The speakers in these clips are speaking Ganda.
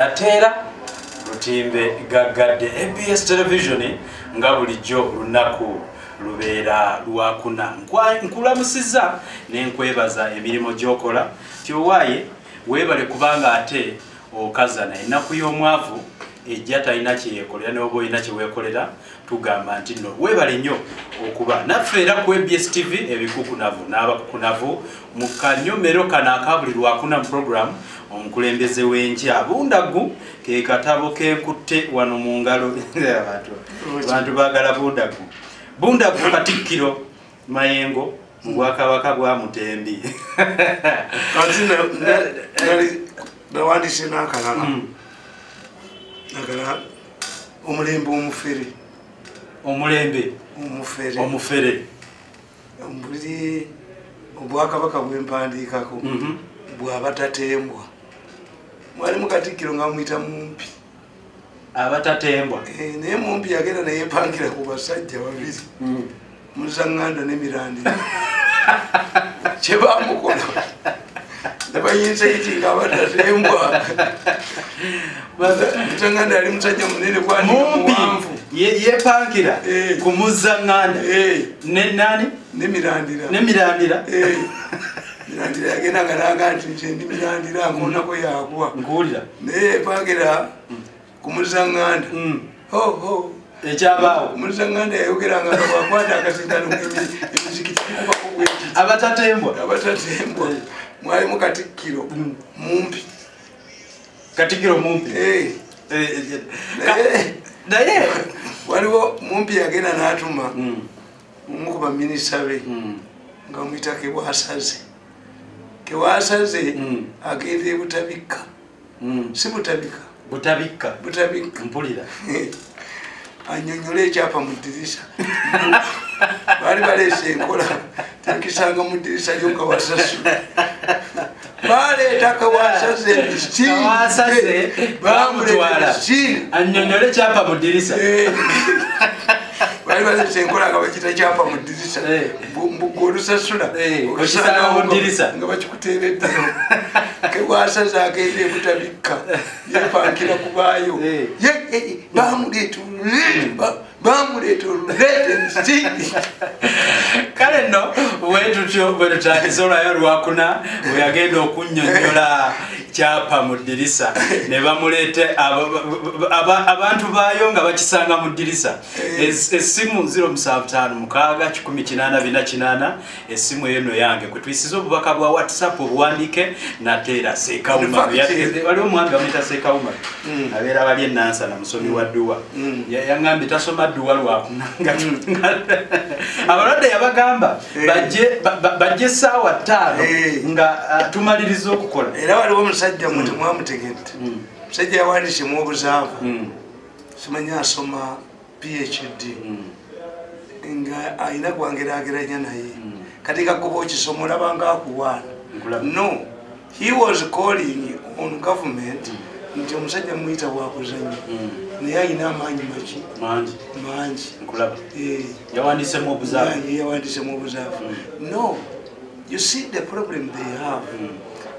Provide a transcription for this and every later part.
Atera Lutimbe gagadde ABS television nga bulijjo lunaku lubeera lwakuna nkulamusiza nenkwebaza emirimu gyokola tyowaye webale kubanga ate okazana ennaku y'omwavu ejja talina kyeyekolera n'oba olina kyeweekolera tugamba nti no webale nnyo okuba naffe era ku ABS TV ebikukunavu n'abakukunavu mu kanyomero kano akabuli lwakuna mu program omukulembeze w'enkya bundagu ke katabo kenkutte wano mu ngalo abantu baagala bundagu Katikkiro Mayengo mu Bwakabaka bwa Mutembi nawandise n'akalala omulembe omufere mbuli Obwakabaka bwempandiikako bw'abatatembwa mwali mu Katikkiro nga muyita mumpi abatatembwa naye mumpi yagenda neyepangira ku basajja babiri Muzaŋŋanda ne Mirandira kyebamukola nebayinza iti nga abatatembwa Muzaŋŋanda yali musajja munene kwanimuwanvu yepangira ku Muzaŋŋanda ne nani ne Mirandira Mirandira yagenda nga naga nti nze ndi Mirandira nkonako yakuwa nkuwulira naye yepangira ku Muzaŋŋanda ekyabaawo Muzaŋŋanda yayogeranga nga bwakwata akasindano emizikiti gikubako bwekiti abatatembwa mwali mu Katikkiro mumpi naye waliwo mumpi yagenda n'atuma omu ku baminisita be nga muyita Kebwasaze agenda Butabika si Butabika mpulira anyonyole ekyapa mu ddirisa baali baleese enkola tekisanga mu ddirisa lyo nga wasasula baleeta Kebwasaze bamutwala anyonyole ekyapa mu ddirisa bali baleese enkola nga bakita kyapa mu ddirisa olusasula okisanga mu ddirisa nga bakikuteereddeo Kebwasaze agenda Butabika yepankira kubaayo bamuleeta oluleete kale nno wetutyo bwetutandise olwayo lwakuna weyagenda okunnyonnyola kyapa mu ddirisa ne bamuleete abantu baayo nga bakisanga mu ddirisa essimu 07561848 essimu eyo no yange kwe tuyisiza obubaka bwa WhatsApp obuwandiike nateera Seekawuma waliwo omwami bamuyita Seekawuma abeera bali enansana musomi wa dduwa yaŋŋambye tasoma dduwa lwakuna abalwadde yabagamba bajje essaawa 5 nga tumaliriza okukola era waliwo omusajja mwe temwamutegedde musajja yawandiise mu obuzaavu simanyi asoma PhD nga alina kwangeraageranya naye kati kakuba okisomo olabanga akuwaana no he was calling on government nti omusajja muyita bwakuzanya naye alina amaanyi mangi yawandiise mu obuzaavu no you see the problem they have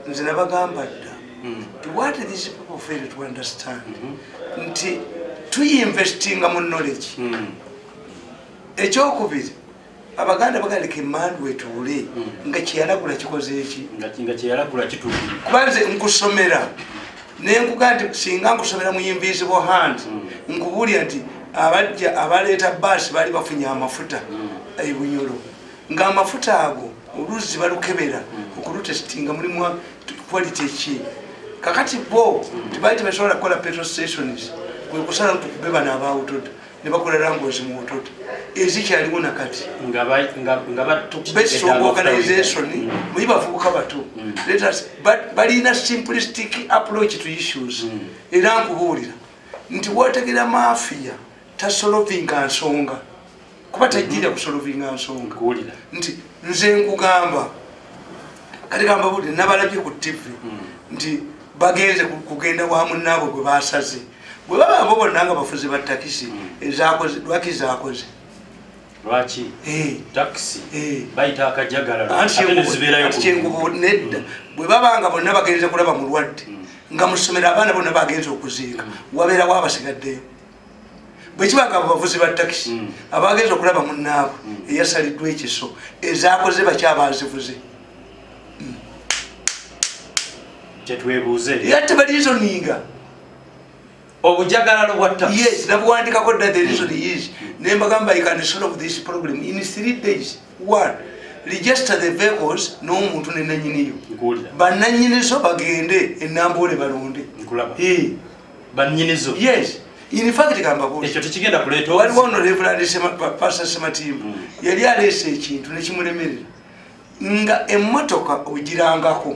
nze nabagamba dda what these people fail to understand nti tuyinvestinga mu knowledge ekyokubiri Abaganda bagaleka emmandu etuule nga kyeyalagula kikoze eki nga kyeyalagula kituukire kubanze nkusomera nenkuga nti singa nkusomera mu invisible hand nkubuulira nti abaleeta baasi baali bafunye amafuta ebunyolo nga amafuta ago oluuzi balukebera okulutesitinga mulimu quality ki kakati bo tibaali tebasobola kukola petrol stations kwe kusala tukube bano abaawutoda ne bakola language mu wutoda ezikyaliwo nakati best organization muyi bavubuka bato balina simplistic approach to issues era nkubuulira nti wotegera mafia tasolovinga nsonga kuba tajjira kusolovinga nsonga nti nze nkugamba kati gamba buulire nabalabye ku TV nti bagenze kugenda wamu naabo gwe basaze bwe baba abo bonna nga bafuzi ba takisi lwaki zakoze lwaki taxi bayita akajagala ate ne zibeerayo nedda bwe babanga bonna bagenze kulaba mulwadde nga musomero abaana bonna bagenza okuziika wabeerawo abasigaddeyo bwekibanga abavuzi ba takisi abagenza okulaba munnaabwe eyasaliddwa ekiso ezakoze bakyabazivuze kyetwebuuze yatte balizoninga obujagalalo bwa taxi. Yes, nabuwandikako dda the reason is nembagamba I can solve this problem in 3 days. One, register the vehicles n'omuntu ne nannyiniyo bannannyinizo bagende enambole balonde bannyinizo. Yes, in fact ekyo tekigenda kuleeta waliwo ono Reverend Pastor Sematimba yali aleese ekintu nekimulemerera nga emmotoka ogirangako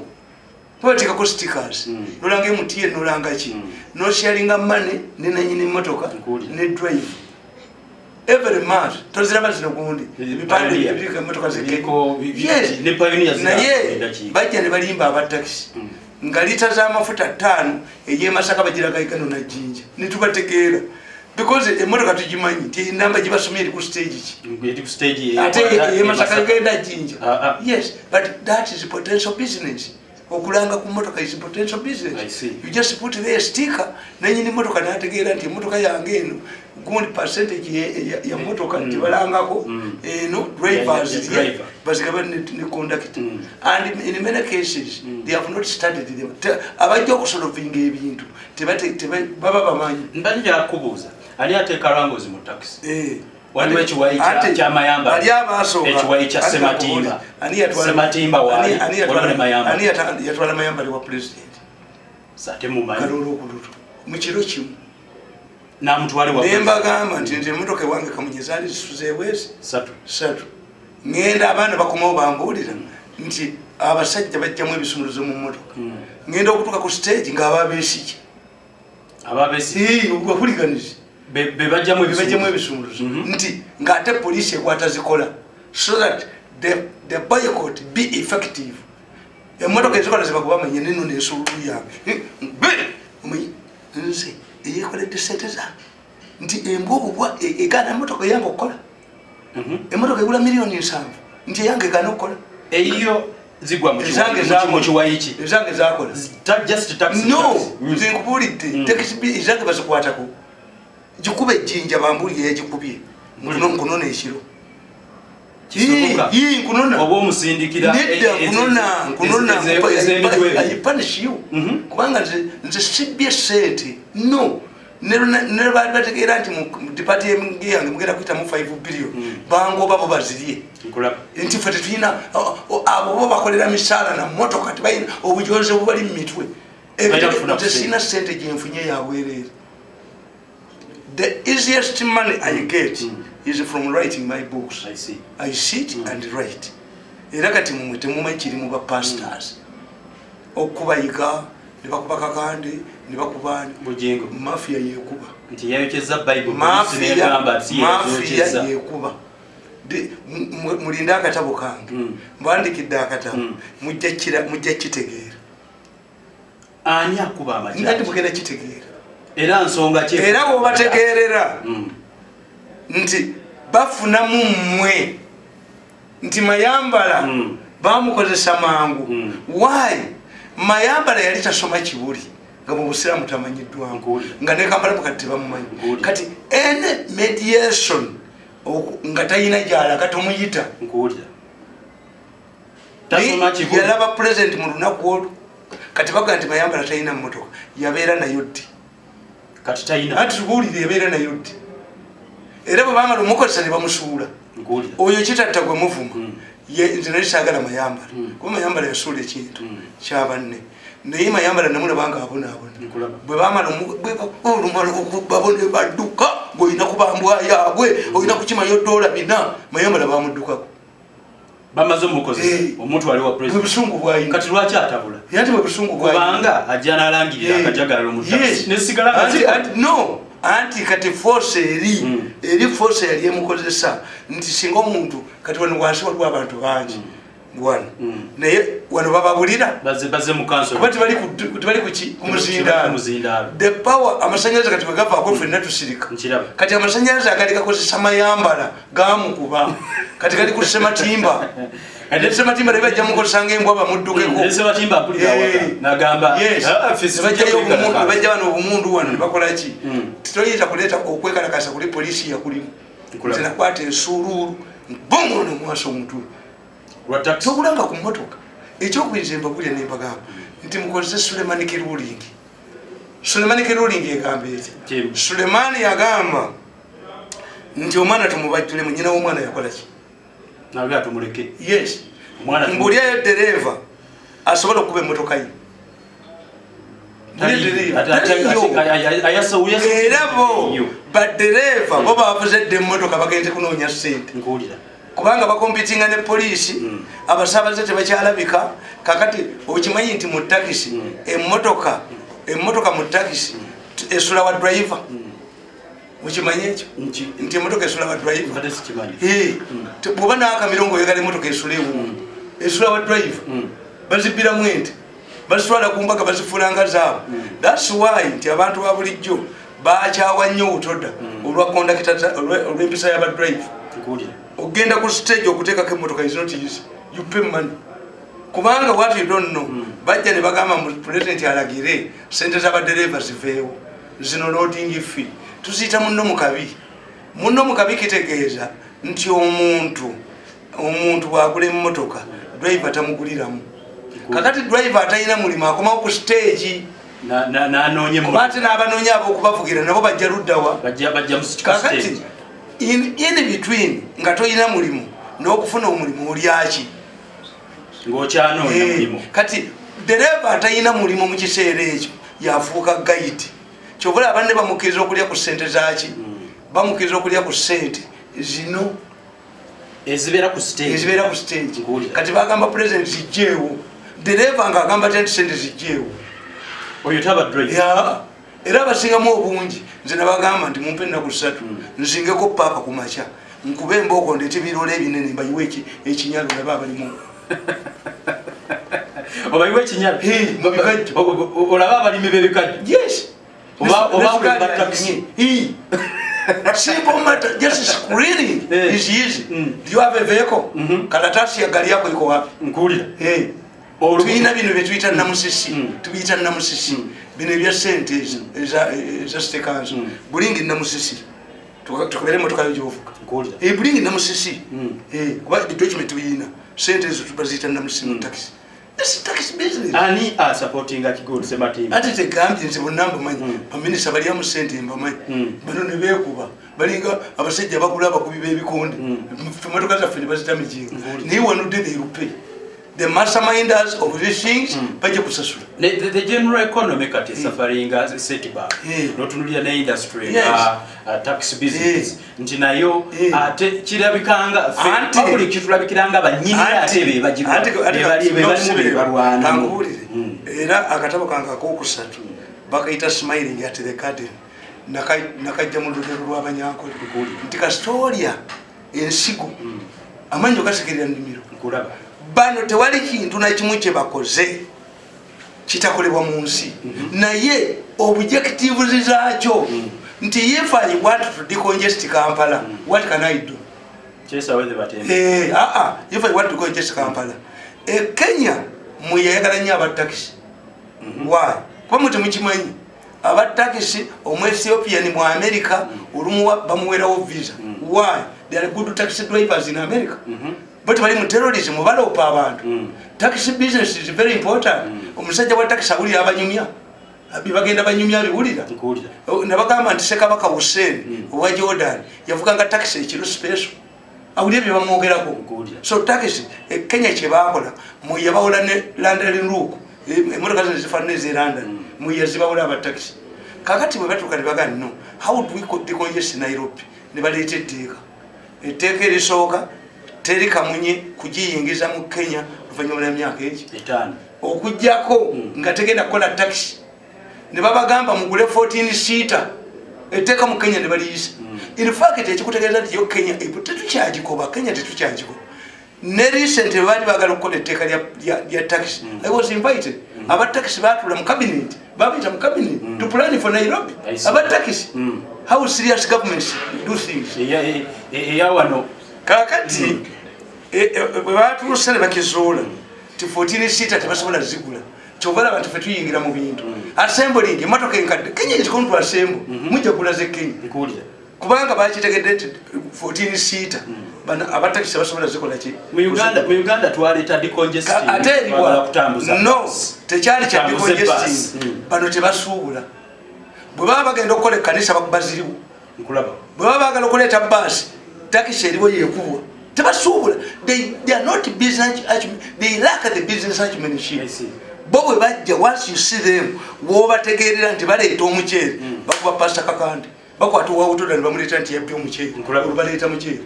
batekako stickers nolanga MTN nolanga ki no sharing money ne nanyini emmotoka ne drive every month toziraba zino gundi ebipande ebika emmotoka zikeko ne pioneers bajja ne balimba aba taxi nga lita za mafuta 5 eye Masaka bagiraga ikano na Jinja nitubategeera because emmotoka tugimanyi ti namba gibasomye ku stage ki ate eye Masaka genda Jinja. Yes, but that is potential business. Okulanga ku motoka is potential business. You just put there a sticker nanyi ni motoka nategeera nti motoka yange eno good percentage ya motoka tibalangako no drivers basigaba ne conductor and in many cases they have not studied them abajja okusolvinga ebintu baba bamanyi ndanja kubuuza ali ateeka rangozi mu taxi waliwo ekiwayi kyamayamba ekiwayi kya Sematimba wali olone mayamba ani yatwala mayamba wa president sate mumanyi kalolo okuluto mu kiro kimu namutwale wa nembagamba nti nze emmotoka wange kamunyezali zisuzeewezi satu ngenda abaana bakomawo bambuulira nti abasajja bajjamu ebisumuluzo mu mmotoka ngenda okutuuka ku stage ng'ababeesiki obuliganizi bebajjamu ebisumuluzo nti ng'ate poliisi ekwata zikola so that the boycott be effective. Emmotoka ezikola zebagubamanye nino n'ensululu yange nze eyekoledde sente zange nti embwobubwa egaana emmotoka eyange okukola emmotoka egula $7,000,000 nti eyange egaana okukola eyo zigwa mu kiwayi ki ezange zakola no nze nkubuulidde tekisi ezange bazikwatako gikuba ejjinja bambulire yagikubye nkunona ekiro oba omusindikira I punish you kubanga nze sibye sente no ne baali bategeera nti mu department yange mugenda kuyitamu $5 billion bangoba bo bazirye nti ffe tetulina abo bo bakolera misaala na mmotoka tebalina obujoze bubali mu mitwe nze sina sente gyenfunye yabwereere. The easiest money I get is from writing my books. I sit and write. Era kati mumwe temumanyi kirimu ba pastors okubayiga ne bakuba kakande ne bakubani bujengo mafia yekuba nti yayokeza Bible mafia yekuba mulinda akatabo kange mbandikidde akatabo mujja kitegeera ani akuba amajja nti mugenda kitegeera era nsonga ki era bwobategeerera nti bafunamu mmwe nti Mayambala bamukozesa mangu why Mayambala yali tasoma kibuli nga mu Busiraamu tamanyiddwangu nga ne Kampala kati bamumanyi kati ene mediation nga tayina gyala katomuyita tasoma kibuli yalaba president mu lunaku olwo kati baga nti Mayambala tayina mmotoka yabeera nayo ddi kati tayina ati tubuulire yabeera nayo ddi era bwe bamala omukozesa ne bamusuula oyo kitatta gwe muvuma nze nali saagala Mayambala kuba Mayambala yasuula ekintu kyabanne naye Mayambala namulabanga abonaabona bwe bamala babone badduka ng'olina kubambwa yaabwe olina kukimayo $400 Mayambala bamuddukako bamaze omukozesa omuntu wali wa president busungu bwayina kati lwaki atabula yati bwe busungu bwayina kubanga ajja n'alangirira akajagalalo mu taxi nesigala no anti kati force eri force yali emukozesa nti singa omuntu kati wano wansi waliwo abantu bangi bwana naye wano bababulira baze mu council kuba tebali ku muzindaalo the power amasanyalaze kati bwe gavaako ffenna tusirika kati amasanyalaze agali gakozesa Mayambala gamukuba kati gali ku Sematimba Ndese matimba leba jamu ko sange mbwa bamudduke ko. Ndese matimba apulira waka. Nagamba bajja bano obumundu wano bakola ki? Titoyita kuleta okwekalakasa kuli polisi ya kulimu. Tena kwate sululu bomo no mwaso omuntu. Rwatax Tokulanga ku motoka. Ekyokuyinza embagulya n'embagamba nti mukozese Sulemani Kirulingi. Sulemani Kirulingi egamba eki. Sulemani yagamba nti omwana tumubajjule munyina w'omwana yakola ki? Naga tumuleke. Yes. Omwana mbulya ya dereva asobola okuba emmotoka ye. Erabo badereva bo bavuzedde emmotoka bagenze kunoonya ssente. Kubanga bakompitinga ne poliisi abasaabaze tebakyalabika kakati okimanyi nti mu takisi emmotoka mu takisi esula wa driver ukimanyi ekyo nti emmotoka esula wa driver bw'oba n'akamirongo oyagala emmotoka esula wa driver bazibiramu ente bazitwala ku mbaga bazifuulanga zaabo. That's why nti abantu ba bulijjo bakyawa nnyo obutoda olwa kondakita olw'empisa y'abadriver. Ogenda ku stage okuteekako emmotoka is not easy. You pay money. Kubanga what you don't know bajja ne bagamba mu president alagire sente z'abadereva ziveewo zino loading fee tuziyita munno mukabi kitegeeza nti omuntu bw'agula emmotoka driver tamuguliramu. Kakati driver atalina mulimu akomawo ku stage kubate n'abanoonya ab'okubavugira nabo bajja luddawa kakati in between nga toyina mulimu n'okufuna omulimu olyaki ng'okyanoonya mulimu. Kati dereva atalina mulimu mu kiseera ekyo yafuuka guide. Kyobula abanne bamukkiriza okulya ku ssente zaki bamukkiriza okulya ku ssente zino ezibeera ku stage. Kati bagamba president zijjeewo dereva ng'agamba nti ssente zijjeewo oyo taba driver. Era abasingamu obungi nze nabagamba nti mumpe ennaku 3 nzingeko paaka ku makya nkube embooko ndeete ebiroola ebinene mbayiwe ekinyalo naba abalimu obayiwe ekinyalo mu bikajjo olaba abalimi b'ebikajjo. Yes. Simple matter, just screening is easy. Do you have a vehicle? Karatasi ya gari yako iko wapi? Nkulira. Tuina bino betuyita namusisi. Tubiyita namusisi. Bino ebya sente eza stekanzo. Bulingi namusisi. Tukabere motoka y'ovuka. Nkulira. Bulingi namusisi. Kuba document tuyina. Sente ezo tubaziyita namusisi mu taxi. This is taxi business. Ani are supporting a good Sematim. Ati tegambye nti bonnamba manyi baminisita balyamu ssente mbamanyi bano ne beekuba balinga abasajja bagula abakubi b'ebikonde emmotoka zaffe ne bazita mijinga naye wanudde they will pay. The masterminders of these things bajja kusasula. The general economy kati suffering as a setback. Notunulira ne industry tax business nti nayo ate kirabikanga public kitulabikiranga banyini ate be balwana. Era akatabo kanga akokusatu bakayita smiling at the garden nakajja mu lulero lw'abanyankole nti Kastoria ensigo amanyo gasekerera nnimiro bano tewali kintu nakimu kye bakoze kitakolebwa mu nsi naye objectives zaakyo nti if I want to decongest Kampala what can I do? If I want to decongest Kampala Kenya muyayagala nnyo abatakisi. Why? Kuba muti mukimanyi abatakisi omu Ethiopian mu America olumu bamuwerawo visa. Why? They are good taxi drivers in America. But bali mu terrorism balopa abantu. Taxi business is very important. Omusajja wa taxi awulira abanyumya bagenda banyumya biwulira nabagamba nti Ssekabaka Hussein owa Jordan yavuganga taxi ekiro special awulira bye bamwogerako. So taxi Kenya kye bakola muyabawola ne London Rook emmotoka zino zifaanana ez'e London muyazibawula abataxi. Kakati bwe batuuka ne bagamba no how do we decongest Nairobi ne baleeta etteeka erisooka teri kamunye kugiyingiza mu Kenya oluvannyuma lw'emyaka egi 5 okujjako nga tegenda kukola taxi ne babagamba mugule 14 seater etteeka mu Kenya ne baliyisa. In fact ekikutegeeza nti yo Kenya tetukyagikoba Kenya tetukyagikoba ne recent baali baagala okukola etteeka lya taxi. I was invited. Aba taxi baatula mu cabinet babita mu cabinet to plan for Nairobi. Aba taxi how serious governments do things. Wano kakati bwe batuusa ne bakizuula ti 14 seater tebasobola zigula kyovala abantu fe tuyingira mu bintu assembling emotoka enkadde Kenya is going to assemble mujja kula ze Kenya kubanga bakitegedde nti 14 seater bana abatakisi basobola zikola ki mu Uganda twaleta decongesting wala kutambuza no tekyali kya decongesting bano tebasuubula bwe baba bagenda okukola ekkanisa bakubaziriwo nkulaba bwe baba bagala okuleeta basi takisi eriwo yekubwa tebasuubula they are not business they lack the business acumenship bo bwe bajja once you see them wobategeerera nti baleeta omuceere bakuba pasta kakande bakwata owawutoda ne bamuleeta nti yabbye omuceere olubaleeta muceere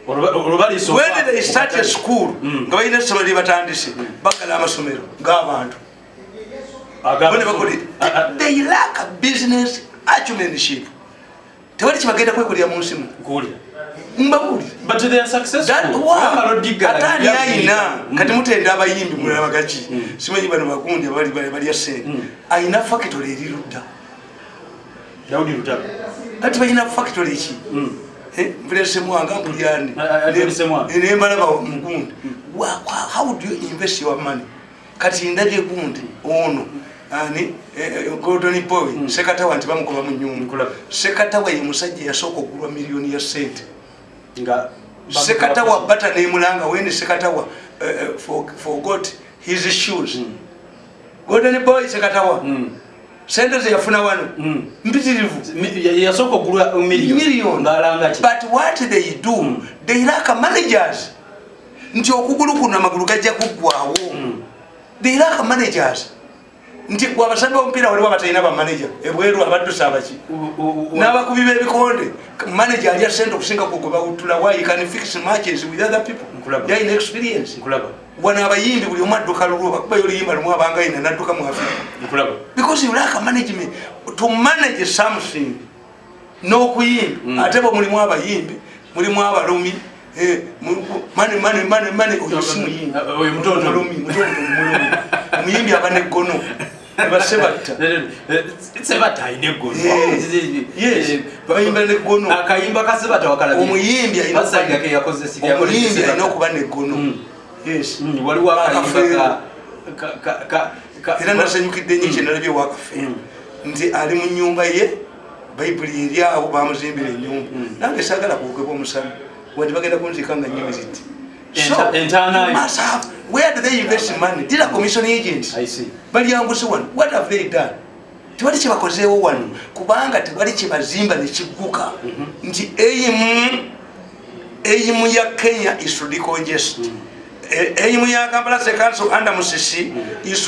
when they start a school nga balina essomero lye batandise bagala amasomero ng'abantu they lack a business acumenship tewali kibagenda kwekolera mu nsi mu mbabuli but they are successful atani ayina kati mutenda abayimbi mulaba gachi simanyi bano bakundi bali ya sente ayina factory eri Ludda Daudi Lutalo ati bayina factory ki mvulese mwanga mpulyani ene mbalaba mugundi how do you invest your money kati ndabye gundi ono ani Gordon Boy sekatawa nti bamukoba mu nyumba sekatawa ye musajja yasoko kulwa milioni ya sente nga sekatawa bata ne mulanga when sekatawa forgot his shoes Gordon Boy sekatawa sente ze yafuna wano mpitirivu yasoko kulwa milioni ngalanga ki but what they do they lack managers nti okugulu kuna magulu gajja kugwawo they lack managers nti wabasamba ompira wali wabatayina ba manager ebweru abaddusa abaki n'abakubi b'ebikonde manager ali asente okusinga kugoba utula why you can fix matches with other people they in experience wana abayimbi buli omadduka lulwo bakuba yoliyimba lumu abanga ina nadduka mu Africa because you lack management to manage something no kuyimba ate bo mulimu abayimbi mulimu abalumi mane oyisimu yimbi oyo mutondo muyimbi abane gono basebata sebata ine gono yes bayimba ne gono akayimba kasebata wakala omuyimbi basanga ke yakoze sikia ko omuyimbi ayina okuba ne gono yes wali wakayimba ka era nasanyukidde nyingi nalabye wakafe nti ali mu nyumba ye bayibuli eri awo bamuzimbira ennyumba nange sagala kuwukebwa omusana wandi bagenda kunzikanga nyimiziti where do they invest money? Did a commission agents? I see. But young one, what have they done? Tewali chibakozeewo wano kubanga tewali chibazimba ne kiguka nti eyimu ya Kenya is to decongest eyimu ya Kampala Council under Musisi is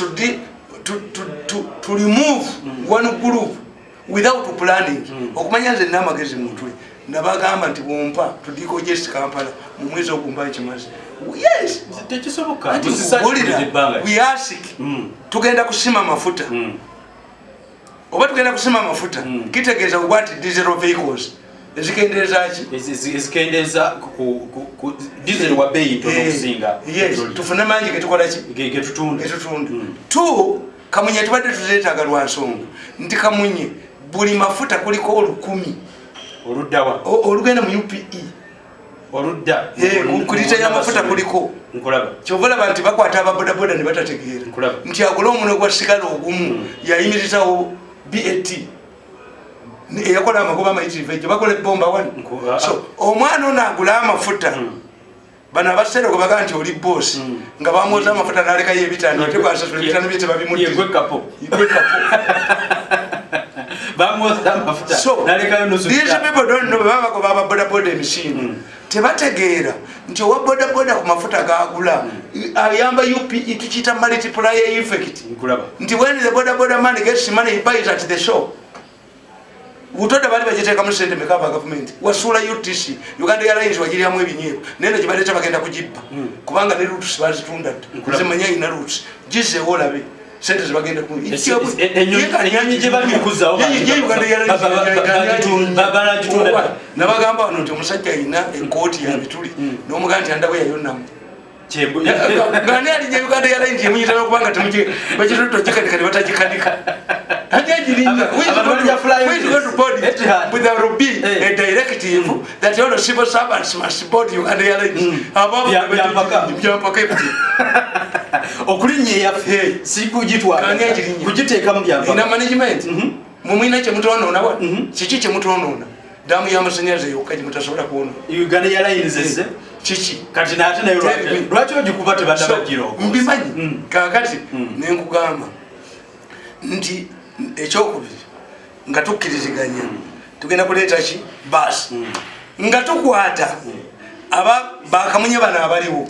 to remove one group without planning okumanya nze namagezi mutwe nabagamba nti bompa to decongest Kampala mu mwezi ogumba ekimazi yes tekisoboka we are sick tugenda kusima mafuta oba tugenda kusima mafuta kitegeeza what diesel vehicles ezikendeeza ki ezikendeza ku diesel wa bei to kusinga yes tufune manji ketukola ki getutunda tu kamunye tubadde tuzeetaaga lwa nsonga nti kamunye buli mafuta kuliko 10 oluddawa olugenda mu UPE oludda kulita ya mafuta kuliko nkulaba kyovola bantu bakwata ababodaboda ne batategeera nti agula omuno gwa sigala ogumu yayimirizawo BAT eyakola amagoba amayitirivu ejo bakola ebbomba wano so omwana ono agula amafuta bano abaseera gwe bagaa nti oli boosi nga bamwoza amafuta n'alekayo ebitano ate bwasasula ebitano bye tebabimuttiegwekapo these people don't know baba bagoba ababodaboda emisinde tebategeera nti owa bodaboda ku mafuta gagula ayamba UPE tukiyita multiplier effect nti when the bodaboda man gets money he buys at the shop utoda bali bagiteeka mu sente mekaba government wasula UTC Uganda Airlines wagiriamu ebinyeeko nene gibaleeta bagenda kugibba kubanga ne routes bazitunda zemanya ina routes gize olabe sente zibagenda ku enyonyi gye babikuzawo nabagamba wano nti omusajja alina ekooti ya bituli n'omuganda nti andawe yayonnamu gani alinye Uganda Airlines yemuyita n'okubanga bakituto gikanika ne batagikanika with a Ruby, a direct directive that all the civil servants must board Uganda Airlines. Above okulinnya yaffe si kugitwala kugiteeka mu byapa ina management mumwina kye mutonoona wa kiki kye mutonoona damu y'amasanyalaze yokka gye mutasobola kuwona Uganda Airlines esse kiki kati naate nayo lwaki ogikuba tebadabagiro mbimanyi kakati nenkugamba nti ekyokubiri nga tukkiriziganya tugenda kuleeta ki basi nga tukwata aba bakamunye bana abaliwo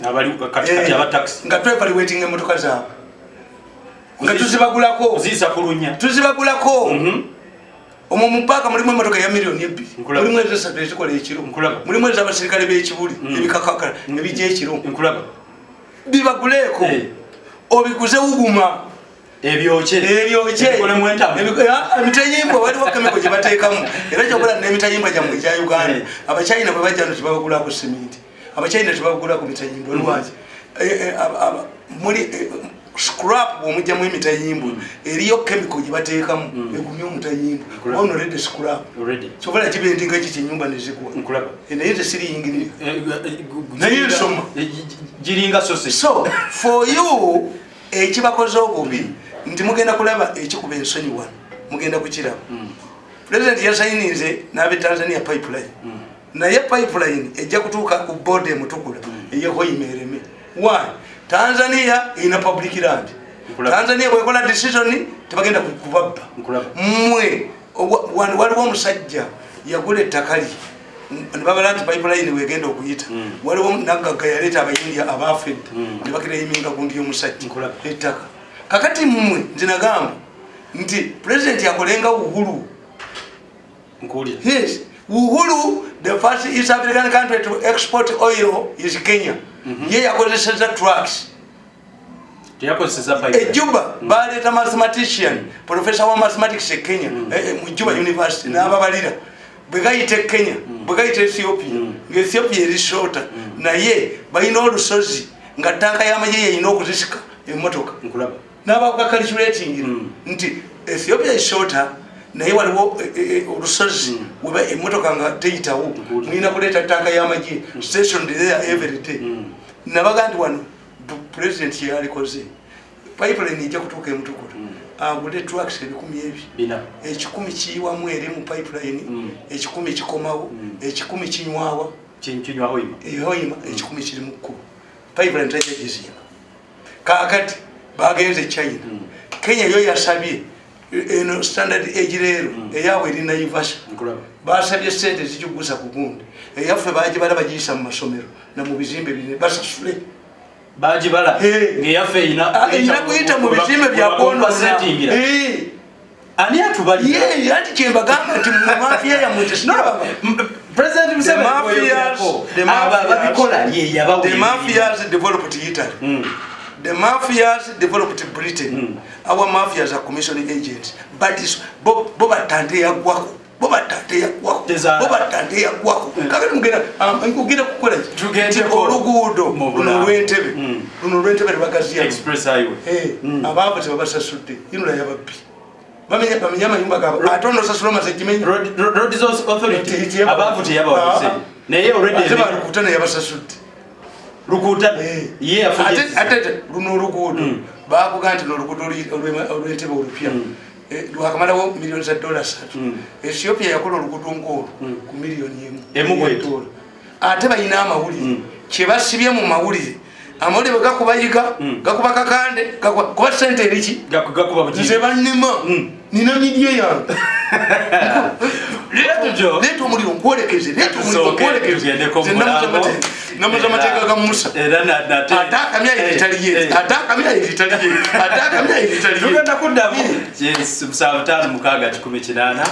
kati aba taxi nga twevaluating emmotoka zaabwe nga tuzibagulako tuzibagulako omwo mu paaka mulimu emmotoka ya miliyoni 2 mulimu ezisatu ezikola ekiro mulimu ez'abasirikale b'ekibuli ebikakakala ebijja ekiro bibaguleeko obikuze wuguma emitayimba waliwo kemiko gye bateekamu era kyokola n'emitayimba gyammwe egya Uganda abachina bwe bajja no tebabagulako simiti abachina tebabagulako mitayimba olwaki muli scrap bw'omugyamu emitayimbo eriyo kemiko gye bateekamu egumya omutayimbo ono already scrap kyokola kibendinga eki kyenyumba nezigwa naye tesiriyingirira naye nsoma giringa sausage so for you ekibakoze obubi nti mugenda kulaba ekikuba ensonyi wano mugenda kukiraba president yasayininze n'abe Tanzania pipeline naye pipeline ejja kutuuka ku board emutukula eyehoyimereme why Tanzania ina public land Tanzania bwekola decision tebagenda kubabba mmwe waliwo omusajja yagula ettakali nibagala nti pipeline wegenda okuyita waliwo nagagga yaleeta abayindia abafedde nebakirayiminga gundi y'omusajja ettaka kakati mmwe nzinagamba nti president yakolenga Uhuru yes Uhuru the first East African country to export oil is Kenya ye yakozeseza trucks Juba baleeta mathematician professor wa mathematics e Kenya mu Juba University n'ababalira bwegayita Kenya bwegayita Ethiopia ng'Ethiopia eri shorter naye balina olusozi nga tanka y'amagye yeyina okuzisika emmotoka n'abakakalikyulating nti Ethiopia is shorter naye waliwo olusozi weba emmotoka nga teyitawo mulina kuleeta tanka y'amagye station there every day nabaga nti wano president yalikoze pipeline ejja kutuuka emutukula agule trucks 100 ekikumi kiyiwamu eri mu pipeline ekikumi kikomawo ekikumi kinywawa ehoyima ekikumi kiri mu kkubo pipeline tajja gizimba kakati bagenze China Kenya yo yasabye eno standard egireero eyaabwe eri Naivasha basabye sente zikigusa ku gundi eyaffe bagibala bagiyisa mu masomero na mu bizimbe bine basasule bagibala ngeyaffe ina kuyita mu bizimbe bya kono ani atubali ati kyembagamba nti mu mafia ya mutesnaba President Museveni the mafias developed Italy the mafias developed Britain our mafias are commissioning agents but is boba tante ya gwako kakati mugenda kukola oluguudo luno lw'entebe lwagaziya abaabo tebabasasudde inula yababbi bamenya amayumba gaabo ate onosasula omaze kimenya ate balukuuta naye yabasasudde ate luno oluguudo bakuga nti noluguudo olw'entebe olupya lwakamalawo miliyoni za $3 Ethiopia yakola oluguudo ng'olwo ku miliyoni emu ate balina amawulire kyebasibye mu mawulire amawulire bwe gakubayiga gakuba kakande kuba sente eriki nze bannema nina midye yange leeta omuliro nkwolekeze namuzamateeka ga Musa ate akamya tugenda kuddamu 756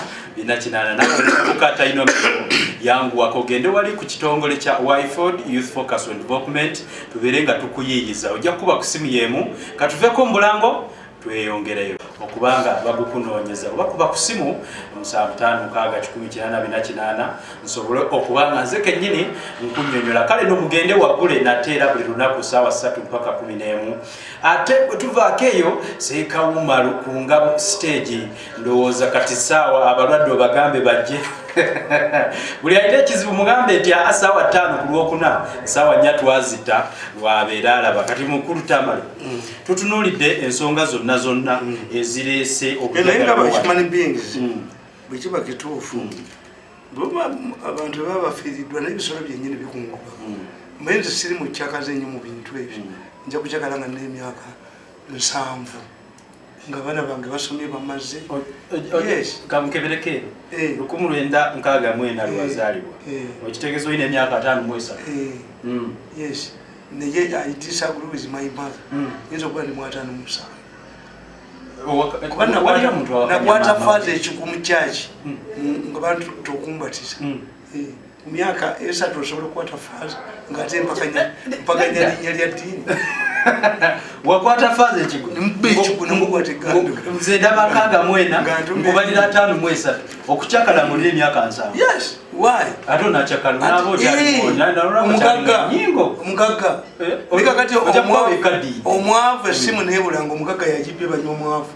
yangu wako gende wali ku kitongole kya Wyford Youth Focus on Development tubeere nga tukuyiyiza ojja kuba ku simu yemu katuveko mbulango tweyongereyo okubanga bagukunoonyeza oba kuba ku simu 756148 nsobole okubanga nze kennyini nkunnyonnyola kale nomugende waggule nate era buli lunaku ssaawa 3 mpaka 11 ate bwe tuvaako eyo seekawumalu ku ngabo stage ndowooza kati ssaawa abalwadde obagambe bajje buli alina ekizibu mugambe nti ssaawa 5 ku lwokuna ssaawa 4 twazita lwabeera alaba kati mukulu Tamale tutunuulidde ensonga zonna ezireese bwe kiba kituufu abantu baba bafiiriddwa n'ebisolo byennyini bikunguba mwenze siri mu kyakaze nnyo mu bintu ebyo nja kukyakala nga n'emyaka 7 nga abaana bange basomye bamaze kamukebereke 1964 lwazaalibwa okitegeeza olina emyaka 53 yes naye ayitisa gulu is my mother yinza okuba ndi mu 57 kuba nakwata faaza ekikumu kyaki nga bantu tokumbatiza ku myaka 3 osobola okukwata faaza ngaate mpakanya linnya lya ddiini wakwata faaza ekigumunze ndabakaaga mwena nkubalira 5 okucakala mulina emyaka 7 yes why ate onacakala omugagga nikakati omwavu esimu nebulanga omugagga yagibye banywa omwavu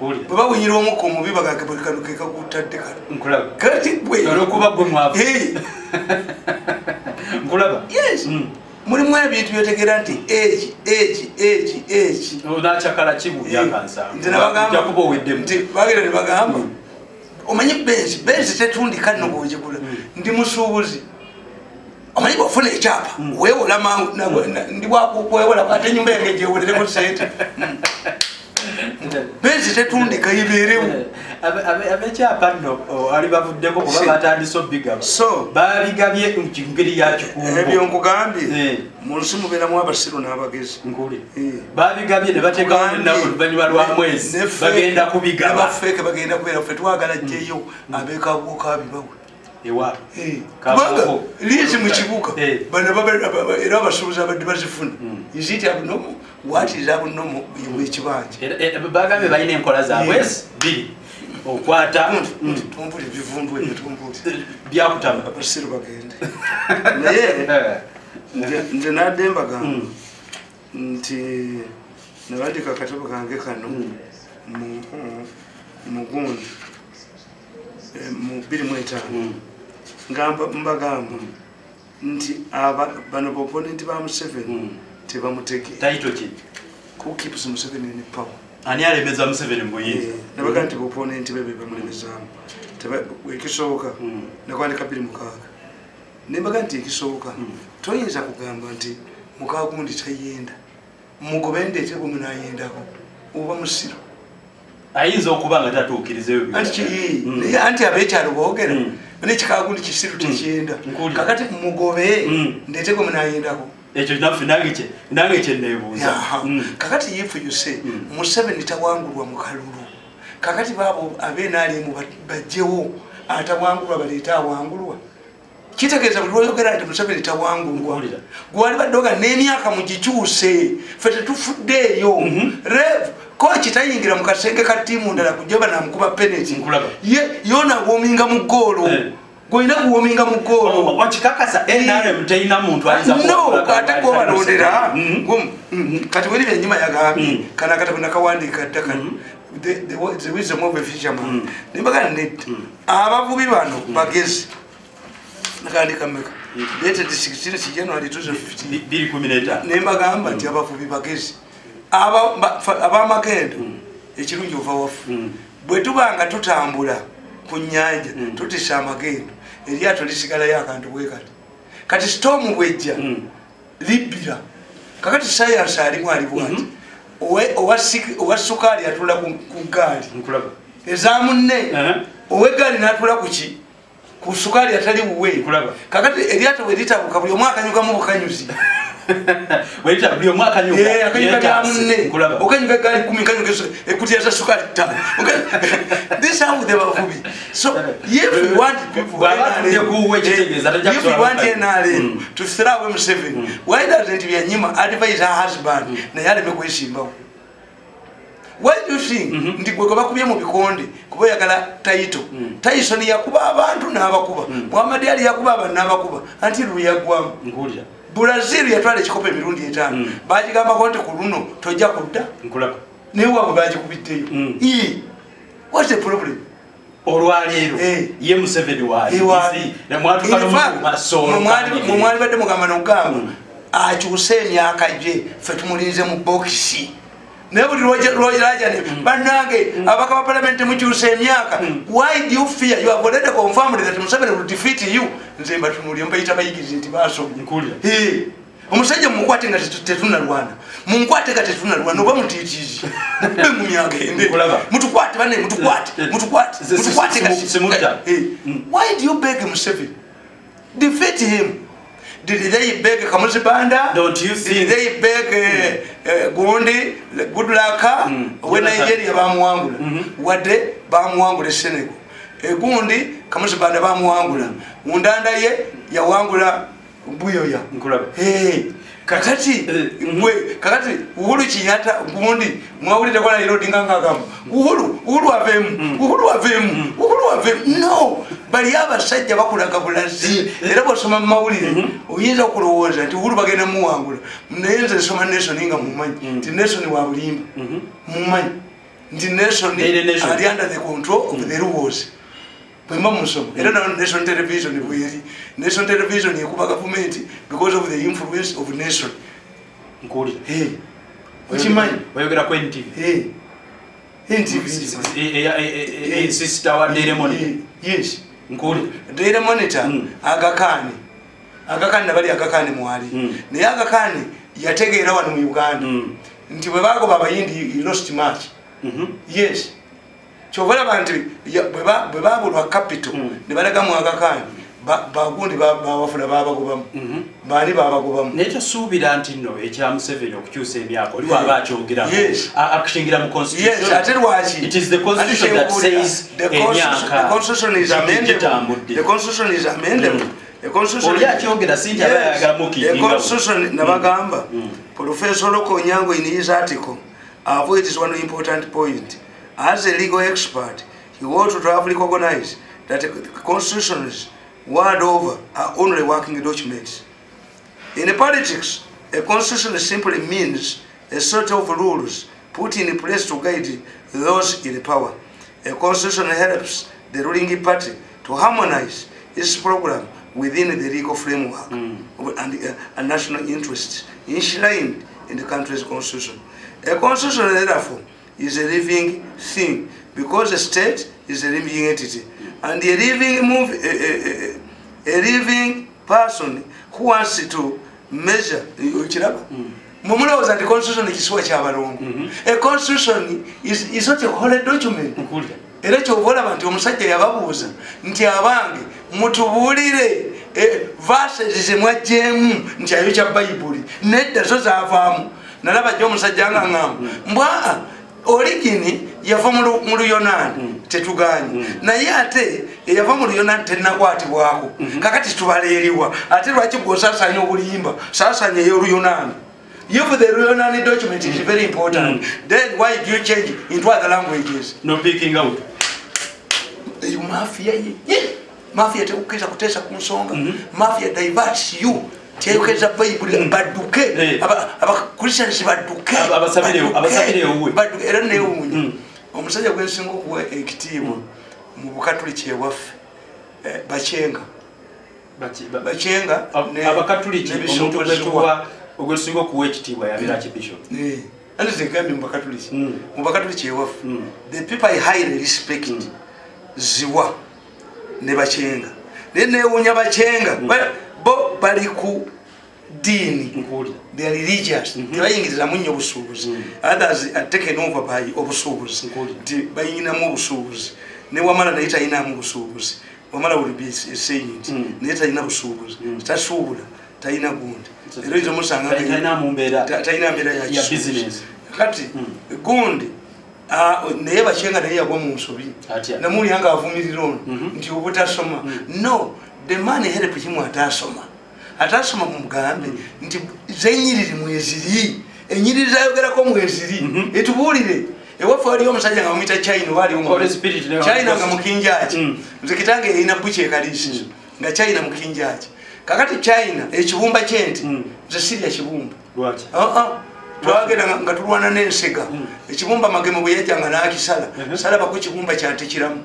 bwe bawunyira omukka omubi bagakekakutadde kati olwokuba gwe mwavu nkulaba yes mulimu ebintu byotegera nti egi onacakala kibuyakansa bagera nebagamba omanyi benzi tetundika nno bwogigula ndi musuubuzi omanyi bwofuna ekyapa weewola mangu ndi bwakukwewola ate enyumba yange gyewolereko sente benzi tetundika ibeerewo abekyapa nno ali bavuddeko kuba batandise obigaba babigabye ngeri yakikuumbo ebyo nkugambye mu nsi mubeeramu abasiru n'abagezi babigabye ne bateekawo ennaku oluvannyuma lwa mwezi bagenda kubigaba abafeeke bagenda kubeera ffe twagala jjeyo abeekabuuka abibawe kubanga liizi mu kibuga era abasuubuzi abadde bazifuna iziti abunomu watiza abunomu wekibanja bagambye balina enkola zaabwe biri okwata tumbuli bivundu ebyo tumbuli byakutama abasiru bagende naye nze nadde mbagamba nti nabandika akatabo kange kano mugundi mu 25 ngamba mbagamba nti bano boponenti ba Museveni tebamutege taito ki who keeps Museveni in power ani alemeza Museveni mbuyinza nabaga nti boponenti bebe bamulemezamu wekisooka nakwandika 26 nembaga nti ekisooka toyinza kugamba nti mukagundi tayenda mugobe ndeete bwe munayendako oba musiro ayinza okuba nga tatuukirizeyo anti abeekyalo boogera nekikagundi kisiru tekyenda kakati mugobe ndeete gwe munayendako ekyo naffe nange kyeneebuuza kakati if you say Museveni tawangulwa mu kalulu kakati baabo abeenaalimu bajjewo atawangulwa baleeta awangulwa kitegeeza buli lwoyogera nti Museveni tawangulwa gwali baddoga n'emyaka mugikyuse ffe tetufuddeeyo kochi tayingira mu kasenge ka ttiimu ndala kujoba namukuba penalty yona wominga mu ggoolo goina kuwominga mu ggoolo wakikakasa NRM teyina muntu ayinza ate gwobalondera kati weri byennyuma yagambye kana katabona kawandiika ddaka the wisdom of a fisherman nembaga net abavubi bano bagezi nakandika meka dated 16 January 2015 nembagamba nti abavubi bagezi abamagendo ekirungi ova wafu bwe tubanga tutambula ku nnyanja tutisa amagendo eryato lisigalayo akantu bwe kati storm bwejja libbira kakati sayansi alimu alibwati owa sukaali atula ku gaali eza munne ow'eggaali n'atula kuki ku sukaali atali wuwe kakati eryato bwe litabuka buli omwaka nyugamu bukanyuzi Wait, buli omwaka nyuga akanyuga munne okanyuga gali 10 kanyuga ekutiya za sukari 5 this how they were fubi so if we want people if we want NRM to throw away Museveni why doesn't we anyima advise her husband na yale mekwesimba why do you think ndi gwe bakubye mu bikonde kuba yagala title Tyson yakuba abantu n'abakuba Muhammad Ali yakuba abantu n'abakuba anti luyagwamu nkulya Brazil yatwala ekikopo emirundi 5 bagigamba konti ku luno tojja kudda nkulaba ne wabo bagikubiddeyo what's the problem olwaleero ye Museveni waali na mwatuka mu mwali badde mugamba n'ogamba akyuse emyaka gye ffe tumulinze mu bokisi naye buli lwogeraja bannange abaka ba parliament mukyuse emyaka why do you fear you have already confirmed that Museveni will defeat you nze mbatunulye mbayita bayigirize nti basobye omusajja mumukwate nga tetunalwana munkwate nga tetunalwana oba mutiitiizi mukube mu myagende mutukwate bane mutukwate why do you beg Museveni defeat him? Did they beg Kamusi Banda? Don't you think? Did they beg Gondi, good luck? When Nigeria Bamuangula, what day Bamuangula Senegal? Gondi, Kamusi Banda Bamuangula, Mundanda ye, Yawangula, Buyoya. Hey, Kakati, Kakati, Ulu Chiata, Gondi, Mawri the one I wrote in Gangagam, Ulu of him, no. But you have a set of Akulazi, there was some Mauli, who is a Kuroza, to Urubagana Muangul, names and some nation in a moment, the nation will be Muman, the nation are under the control of the rules. Mamuso, I don't know nation television, nation television, Yakuba government, because of the influence of the nation. Hey, what you mind? Where you got acquainted? Hey, sister, one day money. Yes. Data monitor Agakani nabali Agakani mwali naye Agakani yategeera wano mu Uganda nti bwe bago babayindi you lost much yes chovala bantu bwe babulwa capital ne balaga mu Agakani bagundi bawafuna babagobamu bali babagobamu naye tosuubira nti nno ekya Museveni okukyusa emyaka oli waba akyogeramu akushingira mu constitution. Yes, ate lwaki it is the constitution that says the constitution is amended. The constitution is amended. The constitution oli akyogera sinti abayagala mukiringa. The constitution nabagamba Professor Lokonyango in his article avoids one important point. As a legal expert, he ought to have recognized that the constitutions world over are only working documents. In politics, a constitution simply means a set of rules put in place to guide those in power. A constitution helps the ruling party to harmonize its program within the legal framework and national interests enshrined in the country's constitution. A constitution, therefore, is a living thing because the state is a living entity, and a living person who wants to measure Mumula was at the constitution a constitution is not a holy document. Era kyovola bantu omusajja yababuuza nti abange mutubulire verses zemwajjemu nti ayo kya Bayibuli nedda zo zaavaamu nalaba jjo omusajja nga ngamba mbwa origini yava mu Luyonaani tetuganye naye ate eyava mu Luyonaani tennakwatibwako kakati tubaleeriwa ate lwaki bw'osaasanya obulimba saasanya ey'Oluyonaani. If the Luyonaani document is very important, then why do you change into other languages? No picking out. You mafia, mafia tekukeza kutesa kunsonga, mafia diverts you. Tekukeza Bible baduke, aba Christians baduke. Abasabire uwe. Baduke era ne umunye. Omusajja gwensinga okuwa ekitiibwa mu Bukatuliki ewaffe Bachenga. Bachenga Abakatuliki omuntu gwetuwa ogwesinga okuwa ekitiibwa yabeera Archbishop. And the Gambia Mubakatuliki. Mubakatuliki ewaffe. The people I highly respect. Ziwa ne Bachenga ne wonya Bachenga bo bali ku dini they are religious bayingiriza munyo obusuubuzi others are taken over by obusuubuzi nti bayina mu obusuubuzi ne wamala naye tayina mu obusuubuzi wamala will be saying naye tayina busuubuzi tasuubula tayina gundi era izo musanga tayina mu mbeera ya business kati gundi naye Bachenga naye yagwa mu nsobi namuli anga avumirira ono nti obutasoma no the man help him atasoma mu mugambe nti zenyiriri mweziri enyiriri zayogerako mweziri etubulire ewafu waliyo omusajja nga mumuyita China wali China nga mukinjaaki nze kitange erina buki ekalisizo nga China mukinjaaki kakati China ekibumba kyenti nze sirya kibumba twagenda nga tulwana n'ensega ekibumba Magema bwe yajjanga n'akisala salabako kibumba kyantekiramu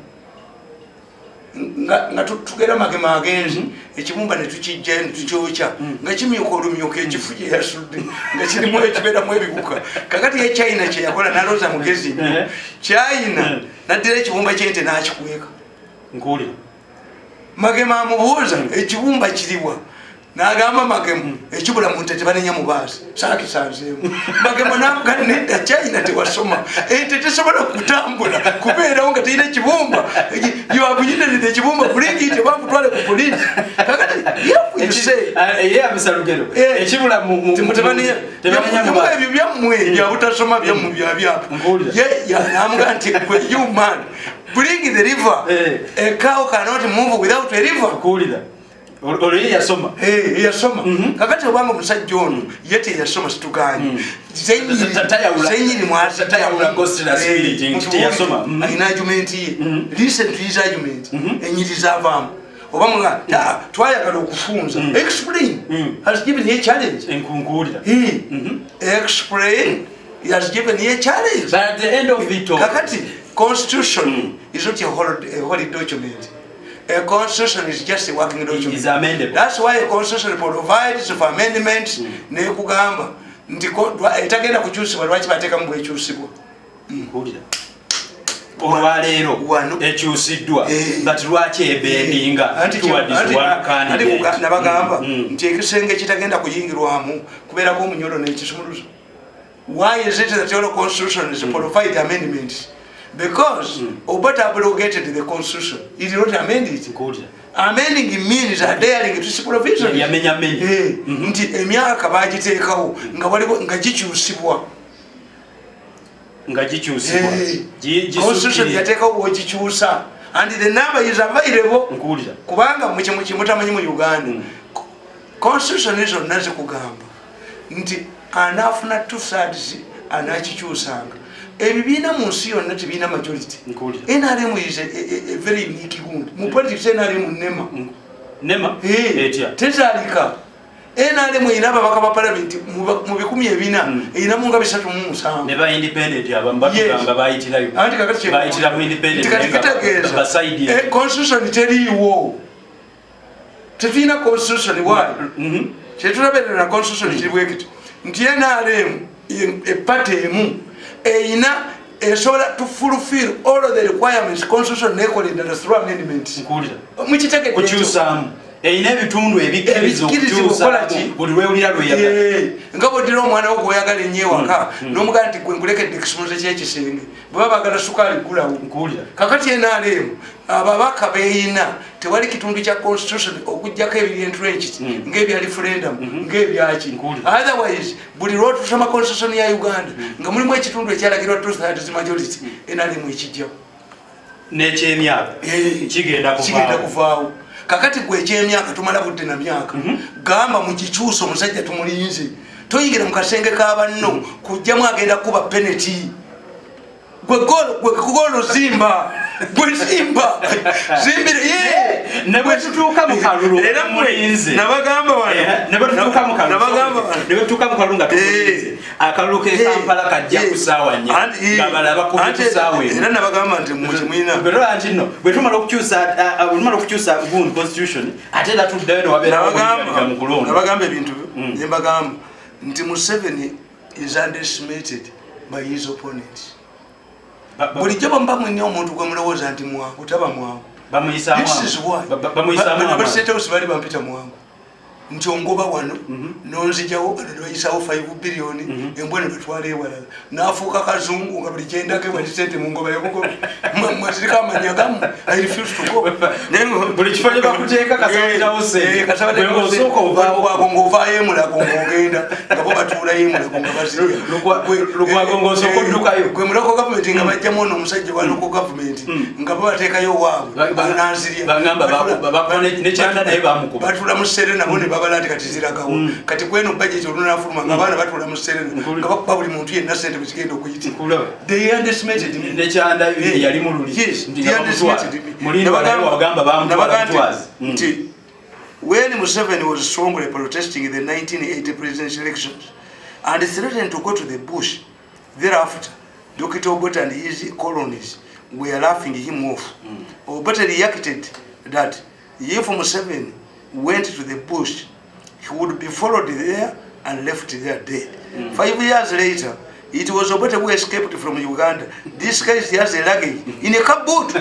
nga tugera Magema agenzi ekibumba ne tukijja ne tukyokya nga kimyuka olumyuka ekifu gye yasudde nga kirimu ekibeeramu ebibuka kakati ye China kye yakola nalooza mugezi China naddira ekibumba kyente n'akikweka nkuwulira Magema amubuuza ekibumba kiriwa n'agamba Magema ekibula mu nte tebanenya mu baasi saakisanzeemu Magema n'avuga nedda China tewasoma ente tesobola kutambula kubeerawo nga terina ekibumba yabuyinirira ekibumba buligi tebakutwale ku polisi kakati ye amisalugero ekibula tebanenya mu baasi ebyo byammwe byabutasoma byammwe byabyapo n'amuga nti you man bring the river a cow cannot move without a river Olori yasoma yasoma kakati obanga omusajja ono yete yasoma situganye zenyiri mwatayawula gosira spirit nti yasoma ayina argument ye listen to his argument enyiri zavaamu oba munga twayagala okufunza explain has given you a challenge enkunkulira explain he has given you a challenge but at the end of it all kakati constitution is not a holy document. A constitution is just a working document. It is amendable. That's why a constitution provides for amendments. Nekugamba itagenda kukyusibwa lwaki bateeka mu bwekyusibwa. Olwaleero ekyusiddwa but lwaki ebendinga nabagamba nti ekisenge kitagenda kuyingirwamu kubeerako omunyolo n'ekisumuluzo. Why is it that your constitution is provide amendments? Because Obata abrogated the constitution. He did not amend it. Amending means adhering to its provision. Nti emyaka bagiteekawo nga waliwo nga gikyusibwa. Constitution yateekawo bw'ogikyusa. And the number is available. Kubanga mutamanyi mu Uganda. Constitution is zonna zikugamba nti anaafuna 2/3 anakikyusanga. Ebibiina mu nsi yonna tebiina majority. NRM is a very unique group. Mu politics NRM nema tezaalika. NRM erina ababaka ba parliament mu 400 erina mu nga 307 ne ba independent abamu batugamba bayitirayo anti kakati bayitira mu independent kitegeeza constitution teriiwo tetulina constitution waayo kyetulabeerera na constitution kiri bwekiti nti NRM epate emu eina esobola to fulfill all of the requirements constitution nekoledde through amendments mukitege kukyusaamu eina ebitundu ebikiriza okukyusa buli lwewulira lweyagala nga bwodira omwana wo gw'oyagala ennyo ewaka n'omugala nti gwe nkulekedde ekisumuluzo ky'ekisenge bwe baba baagala sukaali gulawo kakati NRM ababaka beeyina tewali kitundu kya constitution okuggyako ebiri entrenched ng'ebya referendum ng'ebyaki otherwise buli lwotusoma constitution ya Uganda nga mulimu ekitundu ekyalagirwa 2/3 majority NRM ekijjawo n'ekyemyaka kigenda kuvaawo kakati gwe ekyemyaka tumala budde na myaka gamba mukikyusa omusajja tumulinze toyingira mu kasenge k'abanno kujjamu agenda kuba penalty gwe golo zimba gwe zimba zimbire ne bwe tutuuka mu kalulu era mulinze nabagamba wano ne bwe tutuuka mu kalulu nga tumulinze akalulu ke Kampala kajja kusaawa nnyo nga balaba ku kusaawa era nabagamba nti mukimwina bero nti no bwe tumala okukyusa gun constitution ate era tuddayo ne wabeera mu kulonda nabagamba ebintu mbagamba nti Museveni is underestimated by his opponents. Bulijjo bamba mwenye omuntu gwe mulowooza nti mwangu taba mwangu. This is why. Abaseteusi bali bampita mwangu. Nti ongoba wano nonzijawo bayisawo 5 billion embwene batwala ewalala n'afuuka kazungu nga buli kyendako bali sente mu ngoba yakugo mwazirika amanyagamu I refuse to go buli kifo gye bakuteeka kasabirawo sente osooka ovaawo ng'ovaayo emulago ng'ogenda nga bo batuulayo emulago nga bazirya lukwago ng'osooka oddukayo gwe muloko gavumenti nga bajjamu ono omusajja wa loko gavumenti nga bo bateekayo waabwe bananzirya bagamba nekyanda naye bamukuba batuula mu Serena bo ne babala ati kati ziragawo kati kweno budget olunafuluma nga baana batula mu Serena nga bakuba buli muntu yenna sente mu kigendo okuyitika they underestimated me ne kyanda yali mululi yes they underestimated me mulindi bagamba bamutwaza nti when Museveni was strongly protesting in the 1980 presidential elections and threatened to go to the bush, thereafter, Dr. Obote and his colonies were laughing him off. Obote reacted that if Museveni went to the bush, he would be followed there and left there dead. 5 years later, it was Obote who escaped from Uganda. This guy has a luggage in a cupboard.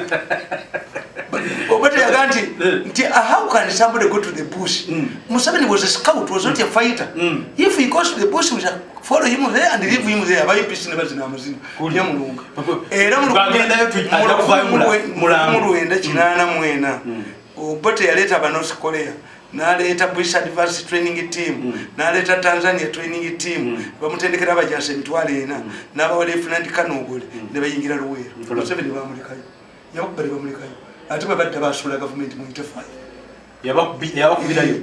Obote yaganti, how can somebody go to the bush? Museveni was a scout, was not a fighter. If he goes to the bush, we shall follow him there and leave him there. Why peace never in Amazon? Obote yaleta ba North Korea. Naleta Bush Advanced Training Team, naleta Tanzania Training Team, bamutendekera abajase mitwale ena, n'abawale Fernand Kanogole ne bayingira Luweero. Museveni bamulikayo. Yabakubali bamulikayo. Ate babadde basula government mu 85. Yabakubirayo.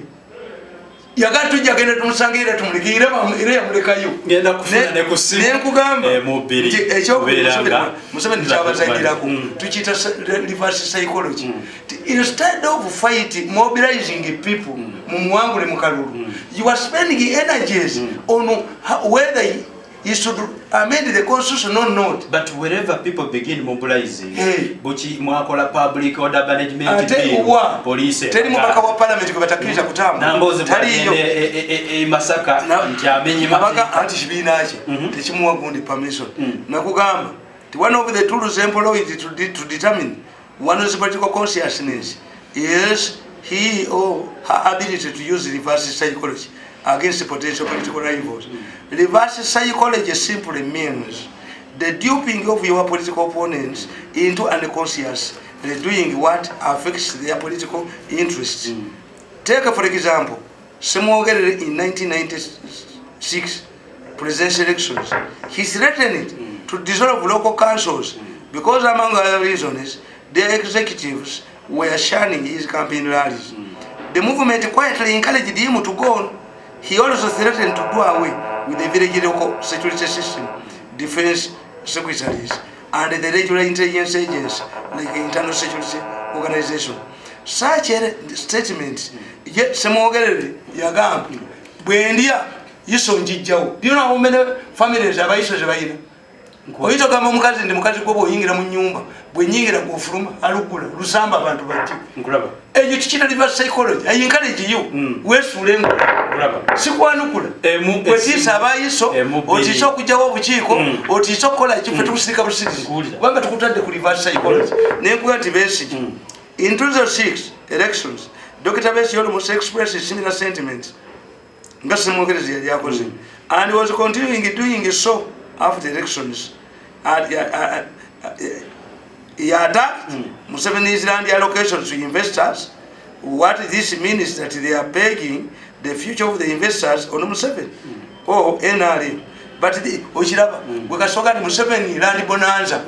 Yagatujja genda tumusangira tumulikira era yamulikayo. Ngenda kufuna ne kusimu. Nekugamba. Mobili. Museveni kyabazayirako. Tukiyita reverse psychology. Instead of fighting, mobilizing people, mumuwangule mukalulu, you are spending energies on whether you should amend the constitution or not. But wherever people begin mobilizing, buchi mwakola public order management bill, police, teri mubaka wa parliament kubatakiriza kutamba. Namboze tali Masaka ntyamenye mabaka anti shibinaje tekimuwa gundi permission. Nakugamba one of the tools employed to determine one's political consciousness is he or her ability to use reverse psychology against potential political rivals. Reverse psychology simply means the duping of your political opponents into unconscious doing what affects their political interests. Take for example, Semwogere in 1996 presidential elections. He threatened to dissolve local councils because, among other reasons, their executives were shunning his campaign rallies. The movement quietly encouraged him to go on. He also threatened to do away with the village local security system, defense secretaries, and the regular intelligence agents like the Internal Security Organization. Such a statement, yet Semwogere Yagam, Bwendia, Yisonjijao. Do you know how many families have I said? Oyito kama mukazi ndi mukazi gobo yingira mu nyumba bwe nyingira ku furuma alukula lusamba abantu bati nkulaba eyo tikita reverse psychology I encourage you wesule nkulaba sikwanukula kwetisa abayiso otiso kujawo bukiiko otiso kola kife tukusika busirizi wanga tukutadde ku reverse psychology nenkuga nti Besigye in 2006 elections Dr. Besigye almost expressed similar sentiments nga Semwogerezi yali akoze and was continuing doing so after the elections. He attacked Museveni's land allocations to investors. What this means is that they are begging the future of the investors on Museveni or NRM. But Ochiraba, we can talk about Museveni land bonanza.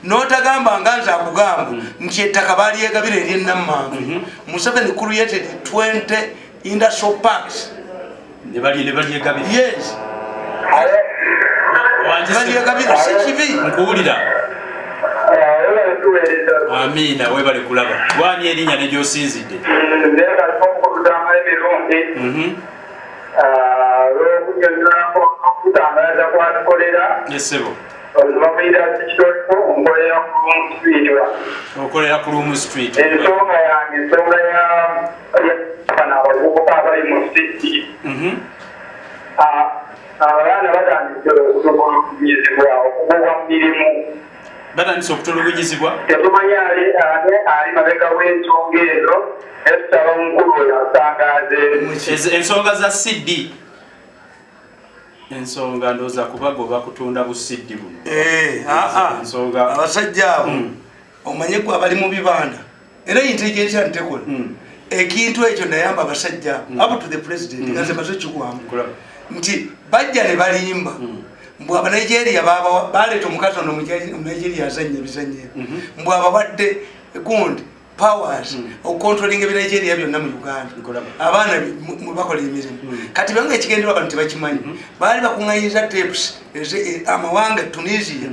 Not a gamba and ganza kugamba, Nchetakabari Gabiri in Namma. Museveni created 20 industrial parks. Yes. Amina webale kulaba wani erinya ne josinzide yesebo okolera ku Room Street abana batandise okutulugunyizibwa okugoba mu mirimu batandise okutulugunyizibwa tetumanya ali mabega w'ensonga ezo esitaba omukulu yasangaze ensonga za CD ensonga ndoza kubagoba kutunda bu CD buno ensonga abasajja abo omanye gwe abali mu bibanda era intelligence and tekola ekintu ekyo nayamba abasajja up to the president ngaze maze kikuwamu nti bajja ne balimba mbwa aba Nigeria baba baleeta omukazi ono mu Nigeria azannya bizannya mbwa abawadde gundi powers controlling Nigeria byonna mu Uganda abaana bakola emirimu kati bange ekigendera abantu tebakimanyi baali bakungayiza tapes amawanga Tunisia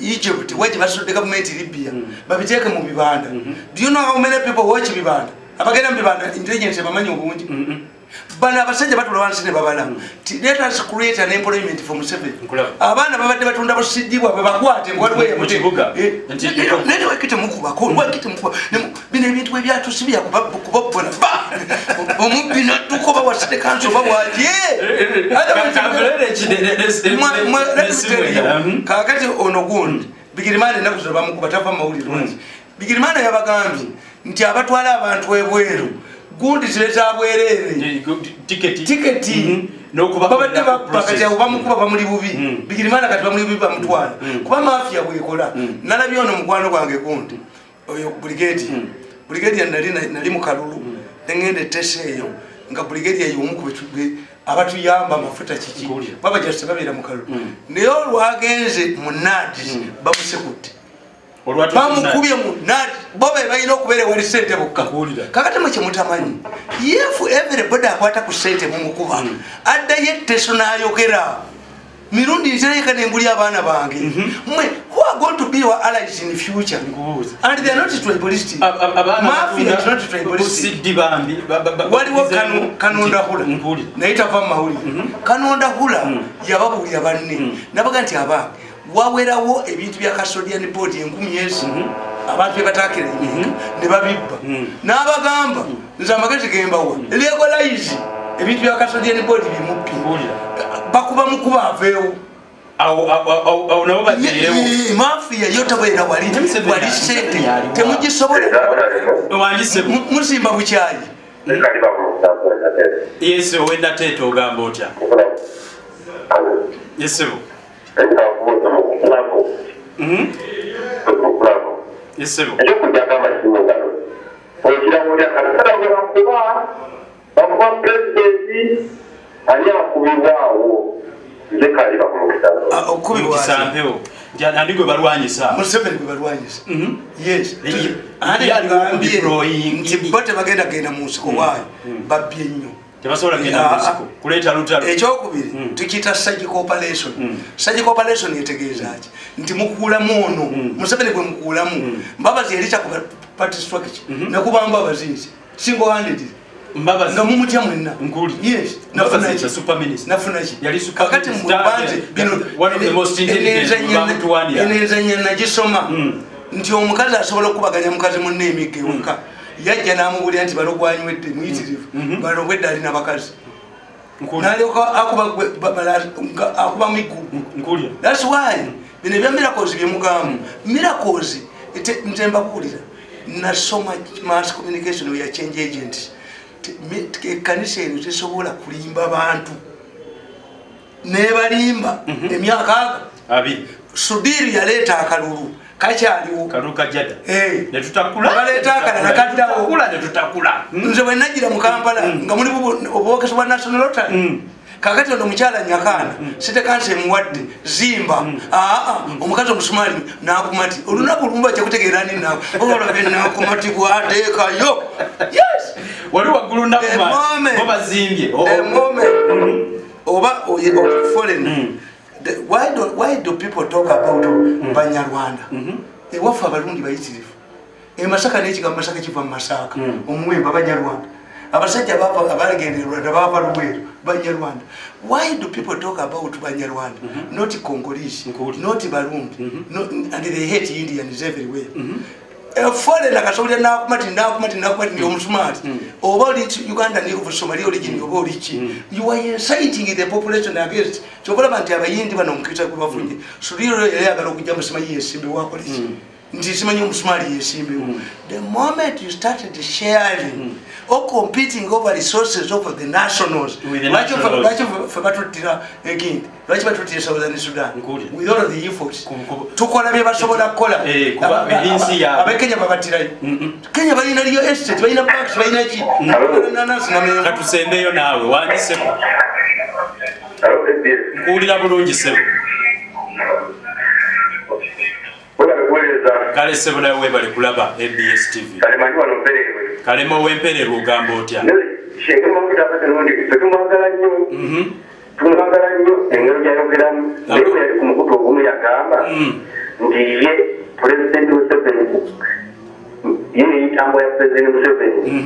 Egypt waje basudde government Libya babiteeke mu bibanda do you know how many people watch bibanda abagenda mu bibanda intelligence bamanyi obungi bana abasajja batula wansi ne babala let us create an employment for Museveni abaana babadde batunda busidibwa babakwate ngwaliwe ya mukibuga nene wakite mukuba ko wakite mukuba bine ebintu ebyatusibya kubabona omubbi natukoba wasite kanso babwaje kakati ono gundi Bigirimana nakuzoba mukuba tava mawuliro Bigirimana yabagambye nti abatwala abantu ebweru gundi zileta bwerere tiketi nokuba babadde bakati bamukuba bamuli bubi Bigirimana kati bamuli bubi bamutwala kuba mafia bwekola nalabye ono mukwano gwange gundi oyo brigade nali mu Kalulu ngende teseyo nga brigade y'omukubitube abatuyamba amafuta kiki baba just babira mu Kalulu neyo lwagenze munadi bamusekutte bamukubye munadi bobe bayina okubeera wali sente bokka kakati mwe kimutamanyi yefu everybody akwata ku sente mumukuba addayo etteso n'ayogera mirundi nzireka nembuli abaana bange mwe who are going to be our allies in the future and they are not tribalistic mafia is not tribalistic waliwo Kanonda Hula naita va mahuli Kanonda Hula yababulya banne nabaga nti abange wawerawo ebintu bya custodian board enkumyesi abantu bebatakira ne babibba n'abagamba nze amagezi gembawa legalize ebintu bya custodian board bimuppi bakuba mukuba aveewo awo nabo bateewo mafia yotabeera wali sente temugisobola musimba bukyayi yesu wenda teto ogamba otya yesu yesu okubibwasampewo andigwe balwanyisa Museveni gwe balwanyisa yes nti bote bagenda genda mu nsiko waayo babbye nnyo tebasobola genda mu nsiko kuleeta lutalo ekyokubiri tukiyita surgical operation surgical operation yetegeeza ki nti mukuulamu ono Museveni gwe mukuulamu mbabazi yali kyakuba party structure nakuba mbabazi single handed mbabazi nga mumutya mwenna yes nafuna super minister nafuna ki yali kakati mu banje bino one of the most intelligent enezanya nagisoma nti omukazi asobola okubaganya mukazi munne emige wonka yajja namubulya nti balogwanywedde muyitirivu balogwedde alina bakazi nalyoka akuba migu that's why bino ebya miracles byemugamba miracles ntemba kuwulira nasoma mass communication we are change agents kanisa eno tesobola kulimba bantu nebalimba emyaka abiri Sudiri yaleeta akalulu kakyaliwo kaluka jada ne tutakula baleeta akalala kaddawo kula ne tutakula nze bwe najira mu Kampala nga muli obwokesi bwa national lottery kakati ndo mukyala nyakana site kanse muwadde zimba omukazi omusumali nakumati olunaku lumba kyakutegeera nini nawe olabye nakumati bwateekayo yes wali waggulu nakumati oba zimbye oba foreign why do people talk about Banyarwanda ewafu abalundi bayitirivu Masaka n'ekigambo Masaka kiva mu Masaka omuwemba Banyarwanda abasajja baba abalegenderwa baba Lubweru Banyarwanda. Why do people talk about Banyarwanda? Not Congolese, not Barundi, and they hate Indians everywhere. Foreigner akasobola nakumati ndio smart. About it Uganda ni of Somali origin about it. You are inciting the population against. Chokola bantu abayindi banomukita kubafunye. Suliro yagala okujja musima yesimbe wako liki. Ndisimanyi omusumali yesimbe. The moment you started sharing or competing over resources over the nationals, like for batutira again, like batutira Southern Sudan, with all of the efforts, tukola bye basobola kola. Kuba bilinsi ya abekenya babatira. Kenya balina liyo estate, balina parks, balina ki. Katusembeyo nawe wandise. Nkulira bulungi sebo. kale sebula we bali kulaba ABS TV kale mani wano mperewe kale mo wempererwa ugamba otya shenge mo kutaka ndio tutumwagala nnyo tumwagala nnyo engero gyayogeramu naye yali ku mukutu ogumu yagamba nti ye pulezidenti Museveni ye yitambo ya pulezidenti Museveni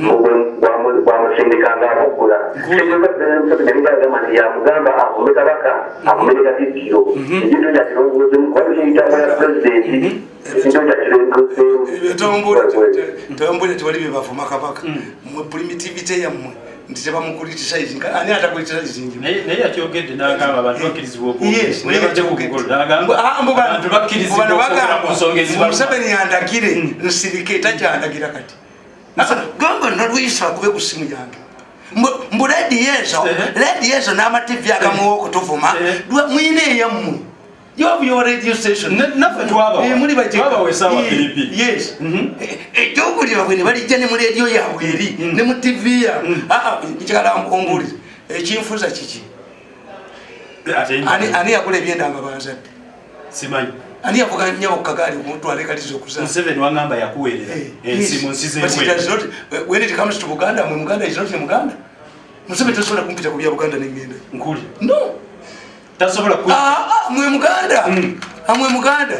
bwamusindikanga akugula Museveni yagamba nti yamugamba akume kabaka akumene katikkiro ekintu kyakirongozemu kubanga yitambo ya pulezidenti ekintu kyakirongozemu tambule tewali bebavuma kabaka mwe primitivity yammwe nti tebamukulitisha izinga ani atakulitisha izingi naye akyogedde n'agamba abantu bakkirizibwa Museveni yandagire nsirike takyandagira kati gamba nolwisa akube ku simu yange mbu ledi yezo n'amativi agamuwa okutuvuma mwine eyammwe you have your radio station nafe twabawesawa pilipi yes ekyokulira bwene balijja ne mu radio yaabwe eri ne mu tv yaabwe nkikala ombulire ekinfuza kiki ani yakula ebyendanga banzadde simanyi ani yavuga nyabo kagaali omuntu alekaliza okuzaa Museveni wangamba yakuweerera ensimu nsize when it comes to Buganda mwe Muganda is not Muganda Museveni tasobola kumpita ku bya Buganda n'engenda nkuli no tasobola ku mwe Muganda amwe Muganda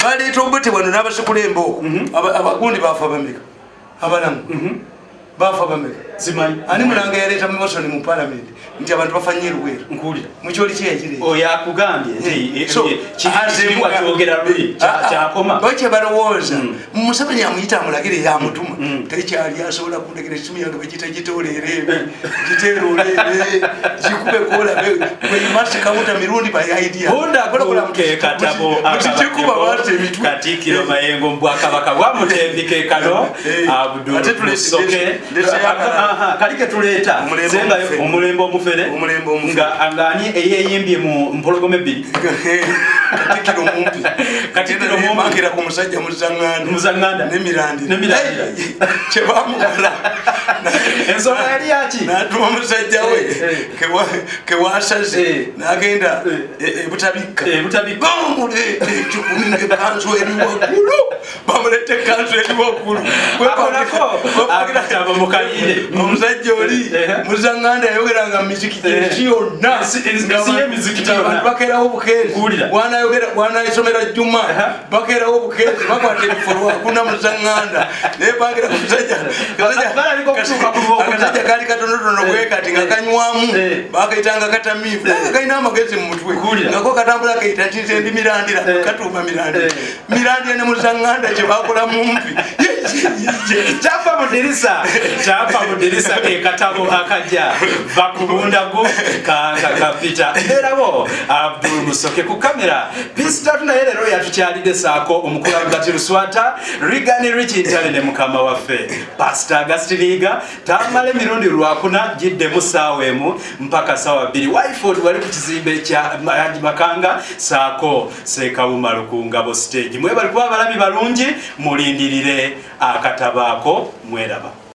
baleeta obote wano n'abasekulembo abagundi bafa bameka abalamu bafa bameka simanyi ani mulanga yaleeta motion mu parliament nti abantu bafanye ruwero nkuli mukyoli kyekire oyo akugambye nti kizibu akyogera luli kyakoma bakye balowooza Museveni amuyita amulagire yamutuma tekyali asobola kundagire esimu yange bagita gitoleere giteerolere gikube kolabe kwemasi kawuta mirundi by idea ke katabo Katikkiro Mayengo mbwakabaka bwamutendike kano Abdul Musoke kalike tuleeta omulembe omufere nga angani eyeyimbye mu mpologome bbiri Katikkiro mumpi makira ku musajja muzanganda nemirandira kyebamukola ensonga yali yaki natuma musajja we kewasaze nagenda ebutabikka ekikumi ekanzu eri waggulu bamuleta ekanzu eri waggulu akataba mukalire omusajja oli muzanganda yayogeranga miziki gyeki yonna abantu bakerawo bukeezi wanayesomera juma bakerawo bukeezi bakwata ebifolo akuna muzanganda naye bangira kumusajja akasajja kali katonotono bwekati nga kanywamu bakaitanga katamivu kalina amagezi mu mutwe ngako katambula kaita ntize ndi mirandira katuuma mirandira ne muzanganda kye bakola mumpi kyapa mudirisa ekatabo akajja vakulundago kapita erabo Abdul Musoke ku kamera pisitatu naye leero yatukyalidde saako omukulagati Luswata Rigani Rich Ntale ne mukama waffe Pastor August Liga tamale mirundi lwakuna jiddemu ssaawa emu mpaka ssaawa bbiri Wyford wali ku kizimbe kya Makanga saako Sekawuma Lukungabo stage mwebali kuba abalabi balungi mulindirire akatabaako mweraba